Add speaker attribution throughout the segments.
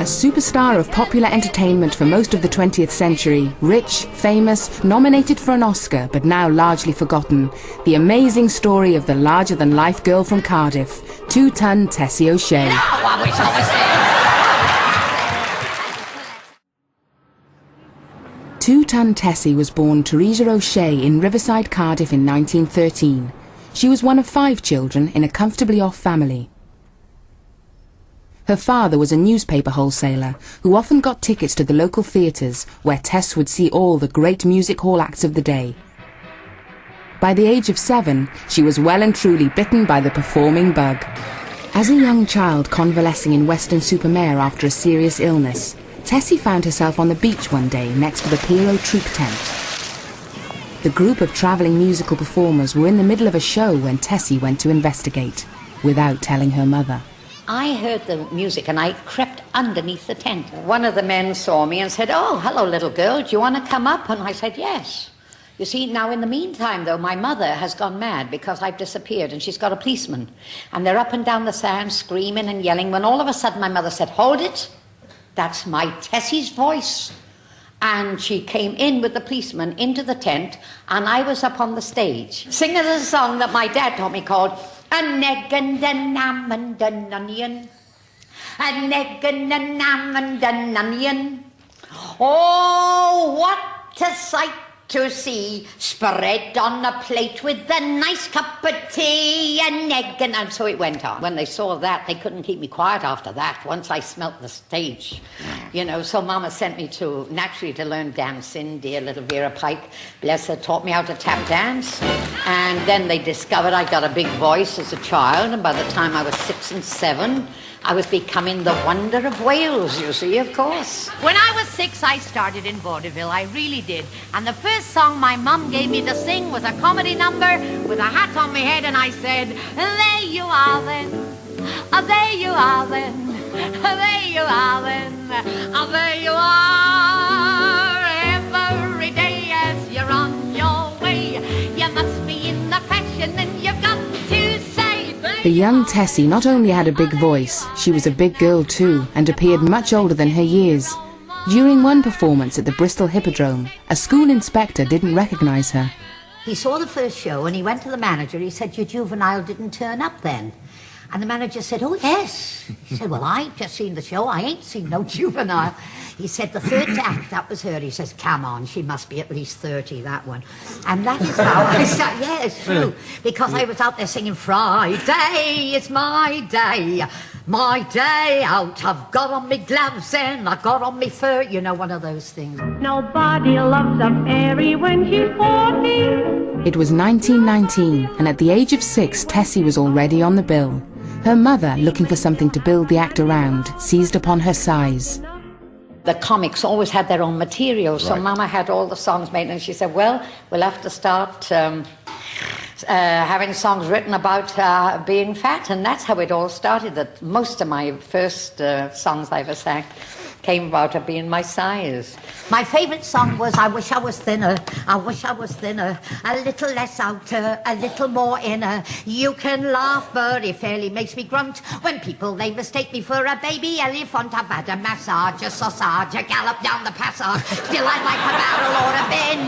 Speaker 1: superstar of popular entertainment for most of the 20th century, rich, famous, nominated for an Oscar, but now largely forgotten, the amazing story of the larger-than-life girl from Cardiff, 2-ton Tessie O'Shea. Two-ton Tessie was born Teresa O'Shea in Riverside, Cardiff in 1913. She was one of 5 children in a comfortably off family. Her father was a newspaper wholesaler who often got tickets to the local theatres where Tess would see all the great music hall acts of the day. By the age of 7, she was well and truly bitten by the performing bug. As a young child convalescing in Weston-super-Mare after a serious illness, Tessie found herself on the beach one day next to the Pierrot Troupe tent. The group of travelling musical performers were in the middle of a show when Tessie went to investigate, without telling her mother.
Speaker 2: I heard the music and I crept underneath the tent. One of the men saw me and said, "Oh, hello, little girl, do you want to come up?" And I said, "Yes." You see, now in the meantime, though, my mother has gone mad because I've disappeared and she's got a policeman. And they're up and down the sand screaming and yelling when all of a sudden my mother said, "Hold it, that's my Tessie's voice." And she came in with the policeman into the tent and I was up on the stage singing a song that my dad taught me called "An egg and an ham and an onion, an egg and an ham and an onion. Oh, what a sight to see, spread on a plate with a nice cup of tea, an egg and so it went on. When they saw that, they couldn't keep me quiet after that, once I smelt the stage. You know, so Mama sent me naturally to learn dancing. Dear little Vera Pike, bless her, taught me how to tap dance. And then they discovered I got a big voice as a child, and by the time I was 6 and 7, I was becoming the wonder of Wales, you see, of course.
Speaker 3: When I was 6, I started in vaudeville, I really did. And the first song my mum gave me to sing was a comedy number with a hat on my head, and I said, "There you are then, there you are then, there you are then, there you are. Every day as you're on your way, you must be in the fashion and you've got to say."
Speaker 1: The young Tessie not only had a big voice, she was a big girl too, and appeared much older than her years. During one performance at the Bristol Hippodrome, a school inspector didn't recognise her.
Speaker 2: He saw the first show and he went to the manager. He said, "Your juvenile didn't turn up then." And the manager said, "Oh, yes." He said, "Well, I just seen the show. I ain't seen no juvenile." He said, "The third act, that was her." He says, "Come on, she must be at least 30, that one." And that is how I started. Yeah, it's true. Because I was out there singing, "Friday is my day. My day out. I've got on me gloves and I've got on me fur." You know, one of those things.
Speaker 4: Nobody loves a fairy when she's 40.
Speaker 1: It was 1919, and at the age of 6, Tessie was already on the bill. Her mother, looking for something to build the act around, seized upon her size.
Speaker 2: The comics always had their own material, so
Speaker 5: Right.
Speaker 2: Mama had all the songs made, and she said, "Well, we'll have to start having songs written about being fat," and that's how it all started. That most of my first songs I ever sang came about of being my size. My favourite song was "I Wish I Was Thinner, I Wish I Was Thinner, a little less outer, a little more inner. You can laugh, but it fairly makes me grunt when people, they mistake me for a baby elephant. I've had a massage, a sausage, a gallop down the passage, still I like a barrel or a bin.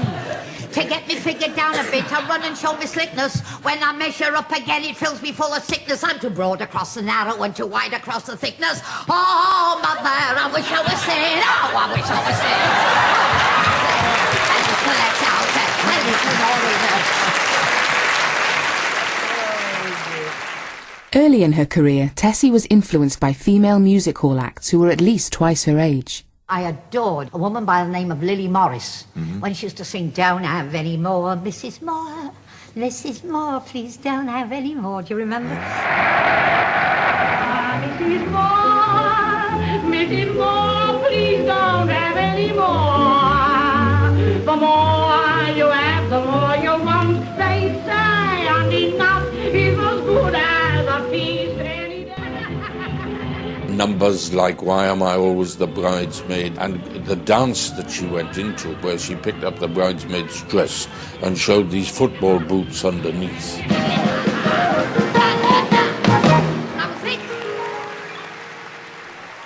Speaker 2: To get me figured down a bit, I run and show me slickness. When I measure up again, it fills me full of sickness. I'm too broad across the narrow and too wide across the thickness. Oh, mother, I wish I was thin. Oh, I wish I was thin. A little less out, a little more inner.
Speaker 1: Early in her career, Tessie was influenced by female music hall acts who were at least twice her age.
Speaker 2: I adored a woman by the name of Lily Morris when she used to sing "Don't Have Any More, Mrs. Moore, Mrs. Moore, please don't have any more." Do you remember?
Speaker 4: Mrs. Moore, please don't have any more. The more you have, the more you want. They say, and enough is as good as a feast any day.
Speaker 5: Numbers like "Why Am I Always the Bridesmaid" and the dance that she went into where she picked up the bridesmaid's dress and showed these football boots underneath.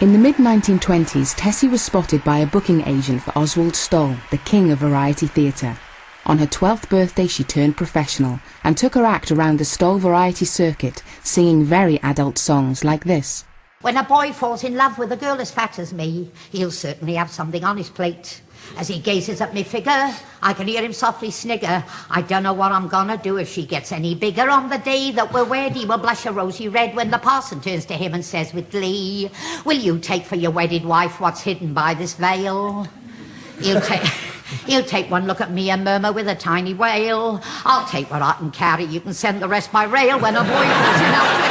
Speaker 1: In the mid-1920s, Tessie was spotted by a booking agent for Oswald Stoll, the king of variety theatre. On her 12th birthday, she turned professional and took her act around the Stoll variety circuit, singing very adult songs like this.
Speaker 2: When a boy falls in love with a girl as fat as me, he'll certainly have something on his plate. As he gazes at me figure, I can hear him softly snigger. I don't know what I'm gonna do if she gets any bigger. On the day that we're wed, he will blush a rosy red when the parson turns to him and says with glee, will you take for your wedded wife what's hidden by this veil? He'll take one look at me and murmur with a tiny wail, I'll take what I can carry, you can send the rest by rail. When a boy falls in love with...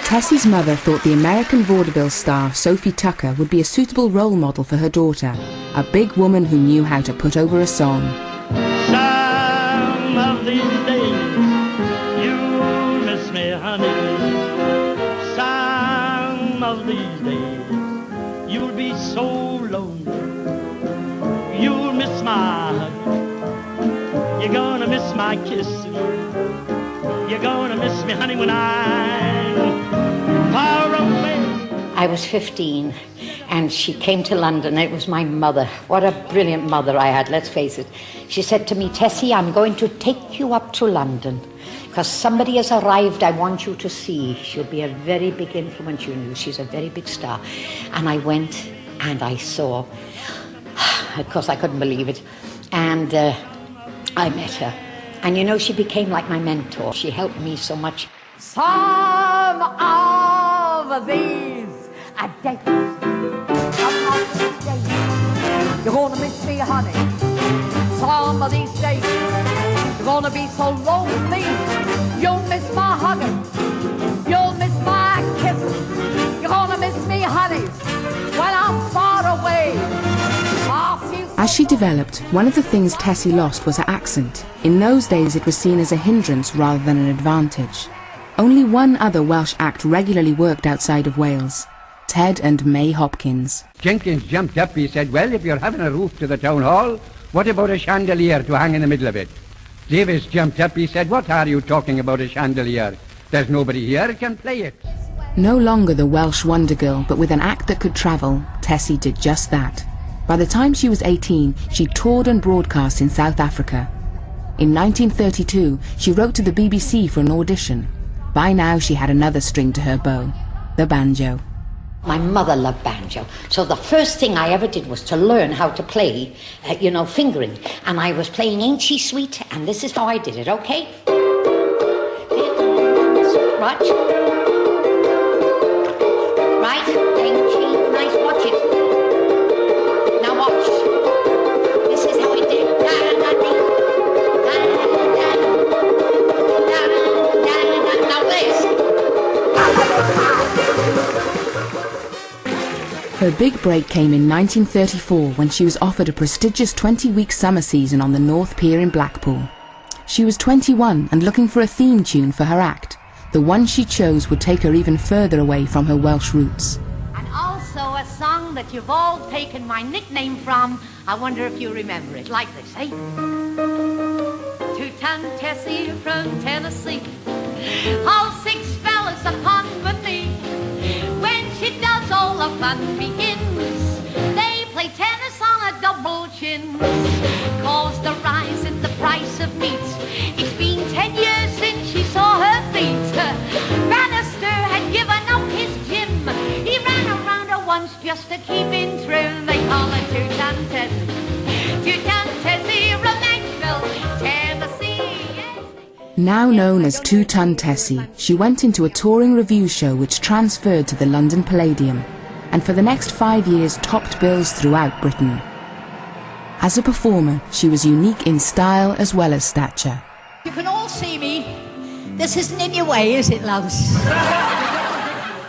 Speaker 1: Tessie's mother thought the American vaudeville star Sophie Tucker would be a suitable role model for her daughter, a big woman who knew how to put over a song.
Speaker 6: Some of these days you'll miss me, honey. Some of these days you'll be so lonely. You'll miss my hug. You're gonna miss my kiss. You're gonna miss me, honey, when I'm far away.
Speaker 2: I was 15 and she came to London. It was my mother. What a brilliant mother I had, let's face it. She said to me, Tessie, I'm going to take you up to London because somebody has arrived I want you to see. She'll be a very big influence on you. She's a very big star. And I went and I saw. Of course, I couldn't believe it. And I met her. And you know, she became like my mentor. She helped me so much.
Speaker 4: Some of these days, some of these days, you're gonna miss me, honey. Some of these days, you're gonna be so lonely. You'll miss my hugging, you'll miss my kissing. You're gonna miss me, honey, when I'm far away.
Speaker 1: As she developed, one of the things Tessie lost was her accent. In those days, it was seen as a hindrance rather than an advantage. Only one other Welsh act regularly worked outside of Wales, Ted and May Hopkins.
Speaker 7: Jenkins jumped up. He said, well, if you're having a roof to the town hall, what about a chandelier to hang in the middle of it? Davis jumped up. He said, what are you talking about, a chandelier? There's nobody here can play it.
Speaker 1: No longer the Welsh wonder girl, but with an act that could travel, Tessie did just that. By the time she was 18, she toured and broadcast in South Africa. In 1932, she wrote to the BBC for an audition. By now, she had another string to her bow, the banjo.
Speaker 2: My mother loved banjo, so the first thing I ever did was to learn how to play, fingering. And I was playing Ain't She Sweet, and this is how I did it, okay? Right? Right? Ain't she nice? Watch it. Now watch. This is how I did it. Now this.
Speaker 1: Her big break came in 1934 when she was offered a prestigious 20-week summer season on the North Pier in Blackpool. She was 21 and looking for a theme tune for her act. The one she chose would take her even further away from her Welsh roots.
Speaker 3: And also a song that you've all taken my nickname from. I wonder if you remember it. Like this, eh? Two-ton Tessie from Tennessee, all 6 fellas upon one knee. When she does, all the fun begins. They play tennis on a double chin. Caused a rise in the price of meat. It's been 10 years since she saw her feet. Bannister had given up his gym. He ran around her once just to keep in trim. They call her Two-ton Tessie. Two-ton Tessie from Nashville, Tennessee. Yes.
Speaker 1: Now known as Two-Ton Tessie, she went into a touring revue show which transferred to the London Palladium, and for the next 5 years topped bills throughout Britain. As a performer, she was unique in style as well as stature.
Speaker 4: You can all see me. This isn't in your way, is it, loves?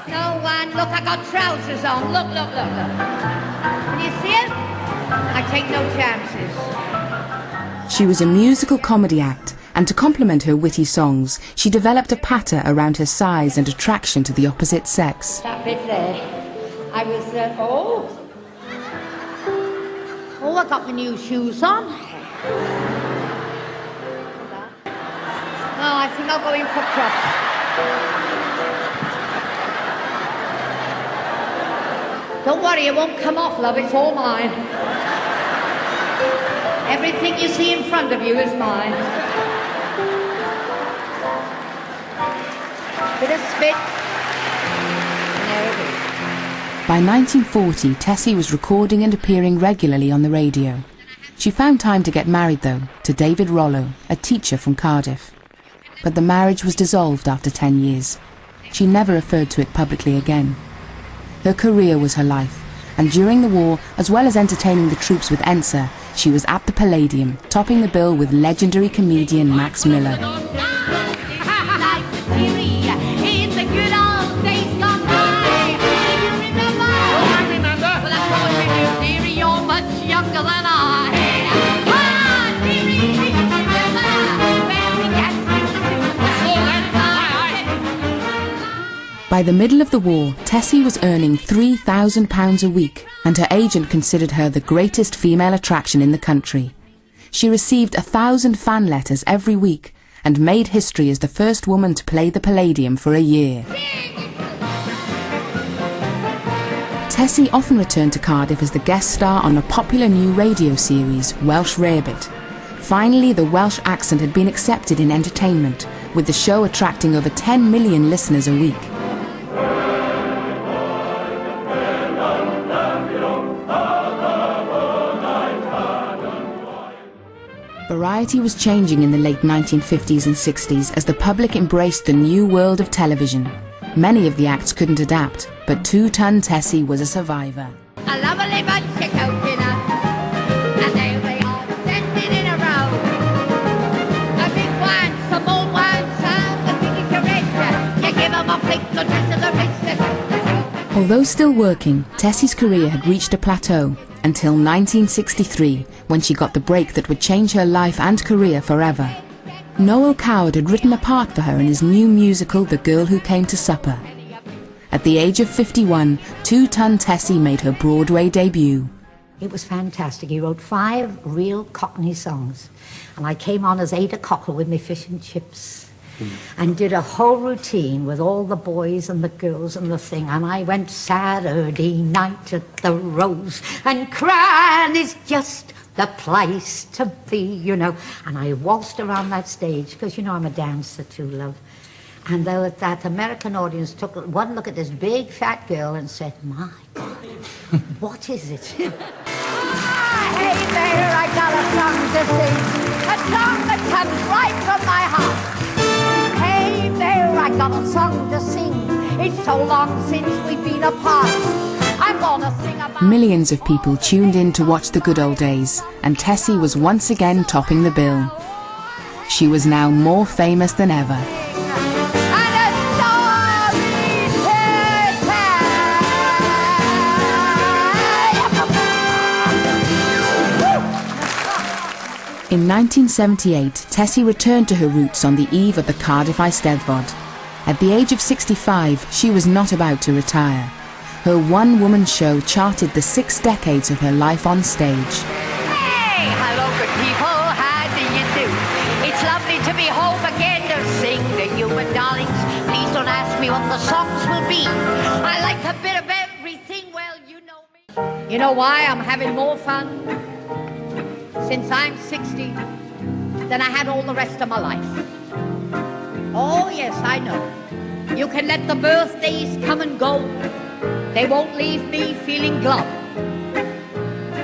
Speaker 3: No one. Look, I got trousers on. Look, look, look, look. Can you see it? I take no chances.
Speaker 1: She was a musical comedy act, and to complement her witty songs, she developed a patter around her size and attraction to the opposite sex.
Speaker 2: That bit there. I was, Oh, I got my new shoes on.
Speaker 3: Oh, I think I'll go in for crop.
Speaker 2: Don't worry, it won't come off, love. It's all mine. Everything you see in front of you is mine. Bit of spit. And there it is.
Speaker 1: By 1940, Tessie was recording and appearing regularly on the radio. She found time to get married, though, to David Rollo, a teacher from Cardiff. But the marriage was dissolved after 10 years. She never referred to it publicly again. Her career was her life, and during the war, as well as entertaining the troops with Ensa, she was at the Palladium, topping the bill with legendary comedian Max Miller. By the middle of the war, Tessie was earning £3,000 a week, and her agent considered her the greatest female attraction in the country. She received 1,000 fan letters every week, and made history as the first woman to play the Palladium for a year. Tessie often returned to Cardiff as the guest star on a popular new radio series, Welsh Rarebit. Finally, the Welsh accent had been accepted in entertainment, with the show attracting over 10 million listeners a week. Variety was changing in the late 1950s and 60s as the public embraced the new world of television. Many of the acts couldn't adapt, but Two-Ton Tessie was a survivor.
Speaker 3: A lovely bunch of coconut, and there they are standing in a row. A big one, some old one, some the biggest you read. You give them a flick, the dress of the wrist.
Speaker 1: Although still working, Tessie's career had reached a plateau until 1963, when she got the break that would change her life and career forever. Noel Coward had written a part for her in his new musical, The Girl Who Came to Supper. At the age of 51, Two-Ton Tessie made her Broadway debut.
Speaker 2: It was fantastic. He wrote 5 real Cockney songs. And I came on as Ada Cockle with my fish and chips. And did a whole routine with all the boys and the girls and the thing. And I went Saturday night at the Rose, and crying is just the place to be, you know. And I waltzed around that stage, because, you know, I'm a dancer too, love. And that American audience took one look at this big fat girl and said, my God, what is it?
Speaker 3: Hey there, I got a song to sing, a song that comes right from my heart. Hey there, I got a song to sing, it's so long since we've been apart. I'm gonna sing about...
Speaker 1: Millions of people tuned in to watch the good old days, and Tessie was once again topping the bill. She was now more famous than ever. In 1978, Tessie returned to her roots on the eve of the Cardiff Eisteddfod. At the age of 65, she was not about to retire. Her one-woman show charted the 6 decades of her life on stage.
Speaker 3: Hey, hello good people, how do you do? It's lovely to be home again to sing to you, my darlings. Please don't ask me what the songs will be. I like a bit of everything, well, you know me.
Speaker 2: You know why I'm having more fun since I'm 60 than I had all the rest of my life? Oh, yes, I know. You can let the birthdays come and go. They won't leave me feeling glum.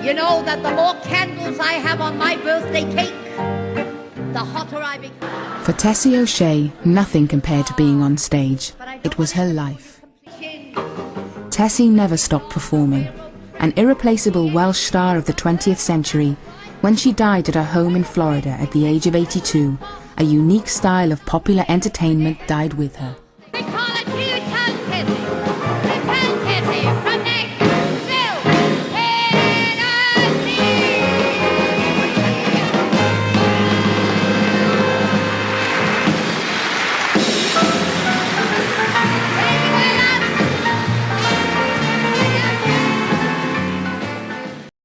Speaker 2: You know that the more candles I have on my birthday cake, the hotter I become.
Speaker 1: For Tessie O'Shea, nothing compared to being on stage. It was her life. Tessie never stopped performing. An irreplaceable Welsh star of the 20th century, when she died at her home in Florida at the age of 82, a unique style of popular entertainment died with her.